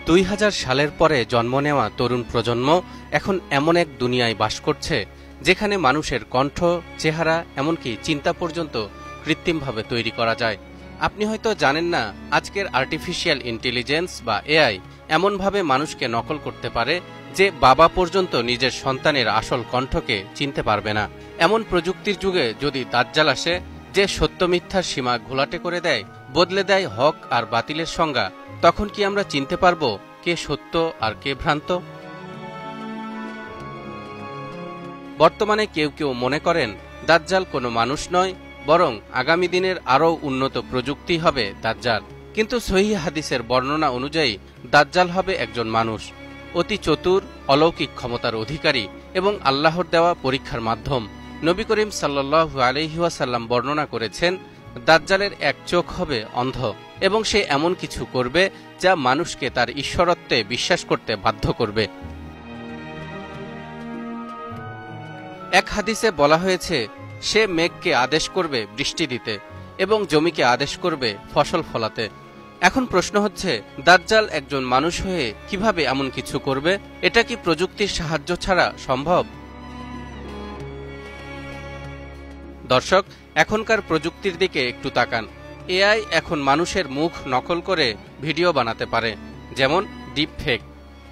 2000 সালের পরে জন্ম নেওয়া তরুণ প্রজন্ম এখন এমন এক দুনিয়ায় বাস করছে যেখানে মানুষের কণ্ঠ, চেহারা, এমনকি চিন্তা পর্যন্ত কৃত্রিমভাবে তৈরি করা যায়। আপনি হয়তো জানেন না, আজকের আর্টিফিশিয়াল ইন্টেলিজেন্স বা এআই এমনভাবে মানুষকে নকল করতে পারে যে বাবা পর্যন্ত নিজের সন্তানের আসল কণ্ঠকে চিনতে পারবে না। এমন প্রযুক্তির যুগে যদি দাজ্জাল আসে, যে সত্য মিথ্যার সীমা ঘোলাটে করে দেয়, বদলে দেয় হক আর বাতিলের সংজ্ঞা, তখন কি আমরা চিনতে পারব কে সত্য আর কে ভ্রান্ত? বর্তমানে কেউ কেউ মনে করেন দাজ্জাল কোনো মানুষ নয়, বরং আগামী দিনের আরও উন্নত প্রযুক্তি হবে দাজ্জাল। কিন্তু সহিহ হাদিসের বর্ণনা অনুযায়ী দাজ্জাল হবে একজন মানুষ, অতি চতুর, অলৌকিক ক্ষমতার অধিকারী এবং আল্লাহর দেওয়া পরীক্ষার মাধ্যম। নবী করিম সাল্লাল্লাহু আলাইহি ওয়াসাল্লাম বর্ণনা করেছেন, দাজ্জালের এক চোখ হবে অন্ধ এবং সে এমন কিছু করবে যা মানুষকে তার ঈশ্বরত্বে বিশ্বাস করতে বাধ্য করবে। এক হাদিসে বলা হয়েছে, সে মেঘকে আদেশ করবে বৃষ্টি দিতে এবং জমিকে আদেশ করবে ফসল ফলাতে। এখন প্রশ্ন হচ্ছে, দাজ্জাল একজন মানুষ হয়ে কিভাবে এমন কিছু করবে? এটা কি প্রযুক্তির সাহায্য ছাড়া সম্ভব? দর্শক, এখনকার প্রযুক্তির দিকে একটু তাকান। এআই এখন মানুষের মুখ নকল করে ভিডিও বানাতে পারে, যেমন ডিপ ফেক।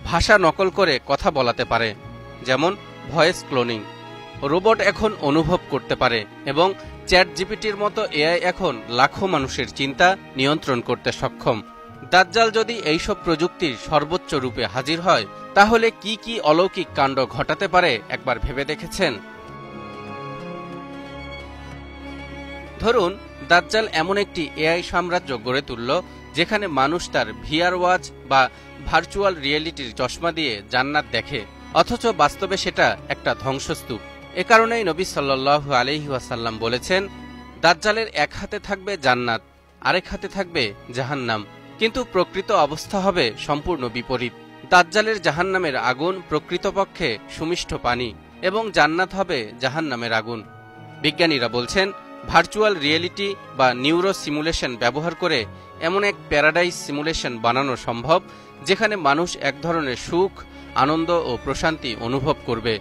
ভাষা নকল করে কথা বলাতে পারে, যেমন ভয়েস ক্লোনিং। রোবট এখন অনুভব করতে পারে এবং চ্যাট জিপিটির মতো এআই এখন লাখো মানুষের চিন্তা নিয়ন্ত্রণ করতে সক্ষম। দাজ্জাল যদি এইসব প্রযুক্তির সর্বোচ্চ রূপে হাজির হয়, তাহলে কি কি অলৌকিক কাণ্ড ঘটাতে পারে একবার ভেবে দেখেছেন? ধরুন, দাজ্জাল এমন একটি এআই সাম্রাজ্য গড়ে তুলল যেখানে মানুষ তার ভিআর ওয়াচ বা ভার্চুয়াল রিয়েলিটির চশমা দিয়ে জান্নাত দেখে, অথচ বাস্তবে সেটা একটা ধ্বংসস্তূপ। এ কারণেই নবী সাল্লাল্লাহু আলাইহি ওয়াসাল্লাম বলেছেন, দাজ্জালের এক হাতে থাকবে জান্নাত, আরেক হাতে থাকবে জাহান্নাম। কিন্তু প্রকৃত অবস্থা হবে সম্পূর্ণ বিপরীত। দাজ্জালের জাহান্নামের আগুন প্রকৃতপক্ষে সুমিষ্ট পানি এবং জান্নাত হবে জাহান্নামের আগুন। বিজ্ঞানীরা বলছেন, ভার্চুয়াল রিয়েলিটি বা নিউরো সিমুলেশন ব্যবহার করে এমন এক প্যারাডাইস সিমুলেশন বানানো সম্ভব যেখানে মানুষ এক ধরনের সুখ, আনন্দ ও প্রশান্তি অনুভব করবে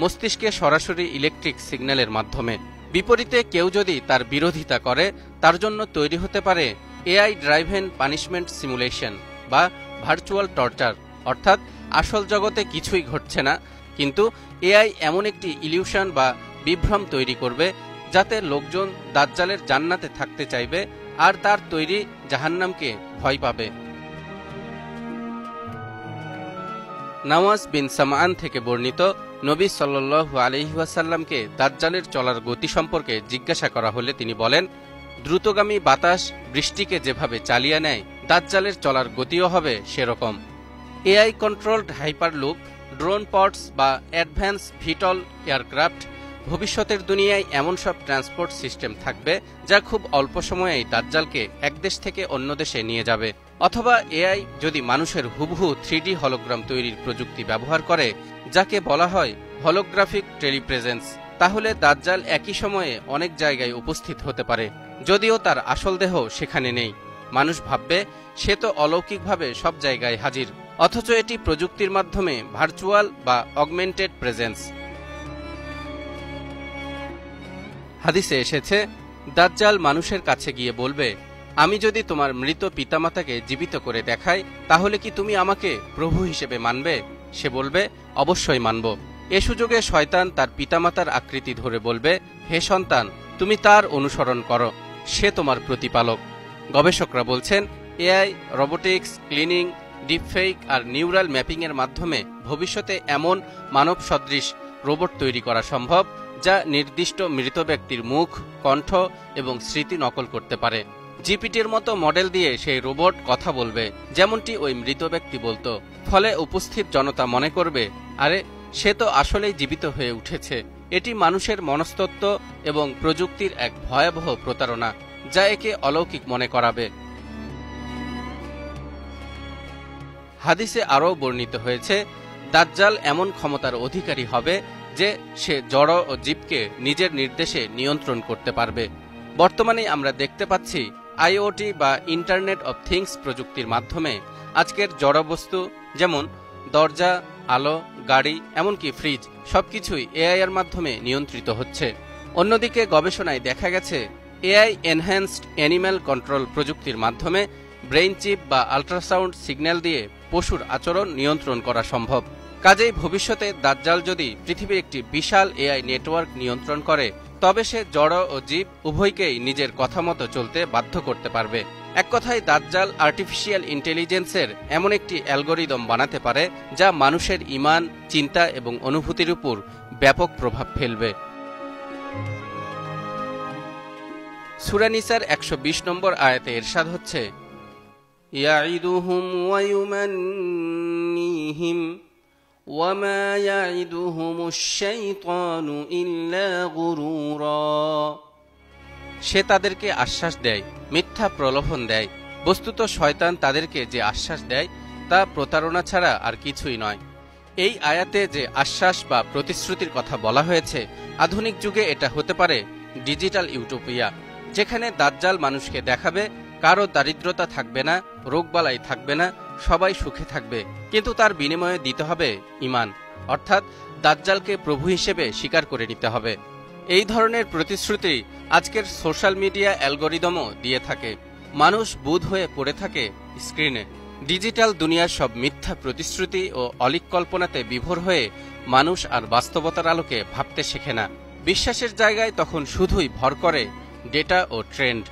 মস্তিষ্কে সরাসরি ইলেকট্রিক সিগন্যালের মাধ্যমে। বিপরীতে কেউ যদি তার বিরোধিতা করে, তার জন্য তৈরি হতে পারে এআই ড্রাইভেন পানিশমেন্ট সিমুলেশন বা ভার্চুয়াল টর্চার, অর্থাৎ আসল জগতে কিছুই ঘটছে না, কিন্তু এআই এমন একটি ইলিউশন বা বিভ্রম তৈরি করবে যাতে লোকজন দাজ্জালের জান্নাতে থাকতে চাইবে আর তার তৈরি জাহান্নামকে ভয় পাবে। নাওয়াজ বিন সামআন থেকে বর্ণিত, নবী সাল্লাল্লাহু আলাইহি ওয়াসাল্লামকে দাজ্জালের চলার গতি সম্পর্কে জিজ্ঞাসা করা হলে তিনি বলেন, দ্রুতগামী বাতাস বৃষ্টিকে যেভাবে চালিয়ে নেয়, দাজ্জালের চলার গতিও হবে সেরকম। AI controlled hyperloop, drone pods বা অ্যাডভান্স ভিটল এয়ারক্রাফট, ভবিষ্যতের দুনিয়ায় এমন সব ট্রান্সপোর্ট সিস্টেম থাকবে যা খুব অল্প সময়েই দাজ্জালকে এক দেশ থেকে অন্য দেশে নিয়ে যাবে। অথবা এআই যদি মানুষের হুবহু 3D হলোগ্রাম তৈরির প্রযুক্তি ব্যবহার করে, যাকে বলা হয় হলোগ্রাফিক টেলিপ্রেজেন্স, তাহলে দাজ্জাল একই সময়ে অনেক জায়গায় উপস্থিত হতে পারে, যদিও তার আসল দেহ সেখানে নেই। মানুষ ভাববে সে তো অলৌকিকভাবে সব জায়গায় হাজির, অথচ এটি প্রযুক্তির মাধ্যমে ভার্চুয়াল বা অগমেন্টেড প্রেজেন্স। হাদিসে এসেছে, দাজ্জাল মানুষের কাছে গিয়ে বলবে, আমি যদি তোমার মৃত পিতামাতাকে জীবিত করে দেখাই, তাহলে কি তুমি আমাকে প্রভু হিসেবে মানবে? সে বলবে, অবশ্যই মানব। এ সুযোগে শয়তান তার পিতামাতার আকৃতি ধরে বলবে, হে সন্তান, তুমি তার অনুসরণ করো, সে তোমার প্রতিপালক। গবেষকরা বলছেন, এআই, রোবোটিক্স, ক্লিনিং, ডিপফেক আর নিউরাল ম্যাপিংয়ের মাধ্যমে ভবিষ্যতে এমন মানব সদৃশ রোবট তৈরি করা সম্ভব যা নির্দিষ্ট মৃত ব্যক্তির মুখ, কণ্ঠ এবং স্মৃতি নকল করতে পারে। জিপিটির মতো মডেল দিয়ে সেই রোবট কথা বলবে যেমনটি ওই মৃত ব্যক্তি বলতো। ফলে উপস্থিত জনতা মনে করবে, আরে সে তো আসলেই জীবিত হয়ে উঠেছে। এটি মানুষের মনস্তত্ত্ব এবং প্রযুক্তির এক ভয়াবহ প্রতারণা, যা একে অলৌকিক মনে করাবে। হাদিসে আরও বর্ণিত হয়েছে, দাজ্জাল এমন ক্ষমতার অধিকারী হবে যে সে জড় ও জীবকে নিজের নির্দেশে নিয়ন্ত্রণ করতে পারবে। বর্তমানে আমরা দেখতে পাচ্ছি আইওটি বা ইন্টারনেট অব থিংস প্রযুক্তির মাধ্যমে আজকের জড়বস্তু যেমন দরজা, আলো, গাড়ি, এমনকি ফ্রিজ সবকিছুই এআই এর মাধ্যমে নিয়ন্ত্রিত হচ্ছে। অন্যদিকে গবেষণায় দেখা গেছে এআই এনহ্যান্সড অ্যানিম্যাল কন্ট্রোল প্রযুক্তির মাধ্যমে ব্রেইন চিপ বা আল্ট্রাসাউন্ড সিগন্যাল দিয়ে পশুর আচরণ নিয়ন্ত্রণ করা সম্ভব। কাজেই ভবিষ্যতে দাজ্জাল যদি পৃথিবীর একটি বিশাল এআই নেটওয়ার্ক নিয়ন্ত্রণ করে, তবে সে জড় ও জীব উভয়কেই নিজের কথা মতো চলতে বাধ্য করতে পারবে। এক কথায় দাজ্জাল আর্টিফিশিয়াল ইন্টেলিজেন্সের এমন একটি অ্যালগোরিদম বানাতে পারে যা মানুষের ঈমান, চিন্তা এবং অনুভূতির উপর ব্যাপক প্রভাব ফেলবে। সূরা নিসার ১২০ নম্বর আয়াতে ইরশাদ হচ্ছে, ইয়াইদুহুম ওয়া ইউমান্নিহিম ওয়া মা ইয়াইদুহুমুশ শাইতানু ইল্লা গুরুরা। সে তাদেরকে আশ্বাস দেয়, মিথ্যা প্রলোভন দেয়। বস্তুত শয়তান তাদেরকে যে আশ্বাস দেয় তা প্রতারণা ছাড়া আর কিছুই নয়। এই আয়াতে যে আশ্বাস বা প্রতিশ্রুতির কথা বলা হয়েছে, আধুনিক যুগে এটা হতে পারে ডিজিটাল ইউটোপিয়া, যেখানে দাজ্জাল মানুষকে দেখাবে কারো দারিদ্রতা থাকবে না, রোগবালাই থাকবে না, সবাই সুখে থাকবে, কিন্তু তার বিনিময়ে দিতে হবে ঈমান, অর্থাৎ দাজ্জালকে প্রভু হিসেবে স্বীকার করে নিতে হবে। এই ধরনের প্রতিশ্রুতি আজকের সোশ্যাল মিডিয়া অ্যালগোরিদমও দিয়ে থাকে। মানুষ বুঁদ হয়ে পড়ে থাকে স্ক্রিনে। ডিজিটাল দুনিয়ার সব মিথ্যা প্রতিশ্রুতি ও অলীক কল্পনাতে বিভোর হয়ে মানুষ আর বাস্তবতার আলোকে ভাবতে শেখে না। বিশ্বাসের জায়গায় তখন শুধুই ভর করে ডেটা ও ট্রেন্ড।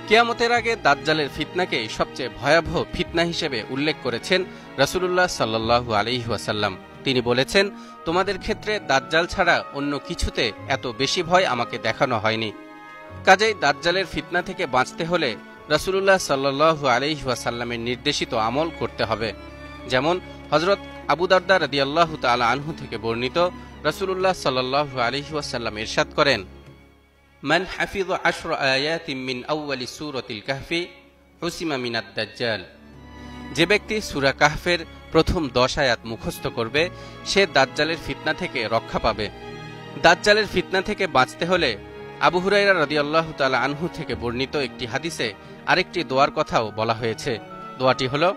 কিয়ামতের আগে দাজ্জালের ফিতনাকেই সবচেয়ে ভয়াবহ ফিতনা হিসেবে উল্লেখ করেছেন রাসূলুল্লাহ সাল্লাল্লাহু আলাইহি ওয়াসাল্লাম। তিনি বলেছেন, তোমাদের ক্ষেত্রে দাজ্জাল ছাড়া অন্য কিছুতে এত বেশি ভয় আমাকে দেখানো হয়নি। কাজেই দাজ্জালের ফিতনা থেকে বাঁচতে হলে রাসূলুল্লাহ সাল্লাল্লাহু আলাইহি ওয়াসাল্লামের নির্দেশিত আমল করতে হবে। যেমন হযরত আবু দারদা রাদিয়াল্লাহু তাআলা আনহু থেকে বর্ণিত, রাসূলুল্লাহ সাল্লাল্লাহু আলাইহি ওয়াসাল্লাম ইরশাদ করেন, মান হাফিযা 10 আয়াতিন মিন আউয়ালি সূরাতিল কাহফি হুসিমা মিনাদ দাজ্জাল। যে ব্যক্তি সূরা কাহফের প্রথম 10 আয়াত মুখস্থ করবে, সে দাজ্জালের ফিতনা থেকে রক্ষা পাবে। দাজ্জালের ফিতনা থেকে বাঁচতে হলে আবু হুরায়রা রাদিয়াল্লাহু তাআলা আনহু থেকে বর্ণিত একটি হাদিসে আরেকটি দোয়ার কথাও বলা হয়েছে। দোয়াটি হলো,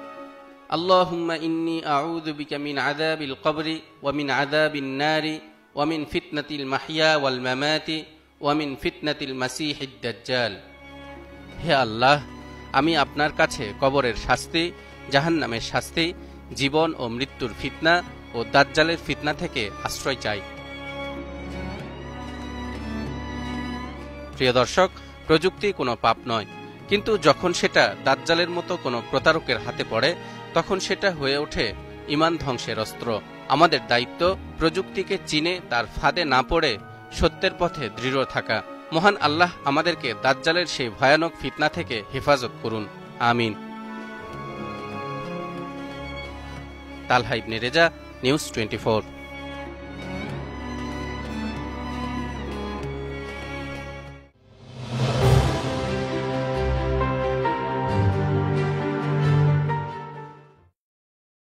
আল্লাহুম্মা ইন্নী আউযু বিকা মিন আযাবিল কবরি ওয়া মিন আযাবিন নারি ওয়া মিন ফিতনাতিল মাহইয়া ওয়াল মামাতি ওয়া মিন ফিতনাতিল মাসীহিদ দাজ্জাল। হে আল্লাহ, আমি আপনার কাছে কবরের শাস্তি, জাহান্নামের শাস্তি, জীবন ও মৃত্যুর ফিতনা ও দাজ্জালের ফিতনা থেকে আশ্রয় চাই। প্রিয় দর্শক, প্রযুক্তি কোনো পাপ নয়, কিন্তু যখন সেটা দাজ্জালের মতো কোনো প্রতারকের হাতে পড়ে, তখন সেটা হয়ে ওঠে ঈমান ধ্বংসের অস্ত্র। আমাদের দায়িত্ব প্রযুক্তিকে চিনে তার ফাঁদে না পড়ে সত্যের পথে দৃঢ় থাকা। মহান আল্লাহ আমাদেরকে দাজ্জালের সেই ভয়ানক ফিতনা থেকে হেফাজত করুন, আমিন। তালহা ইবনে রেজা, নিউজ 24।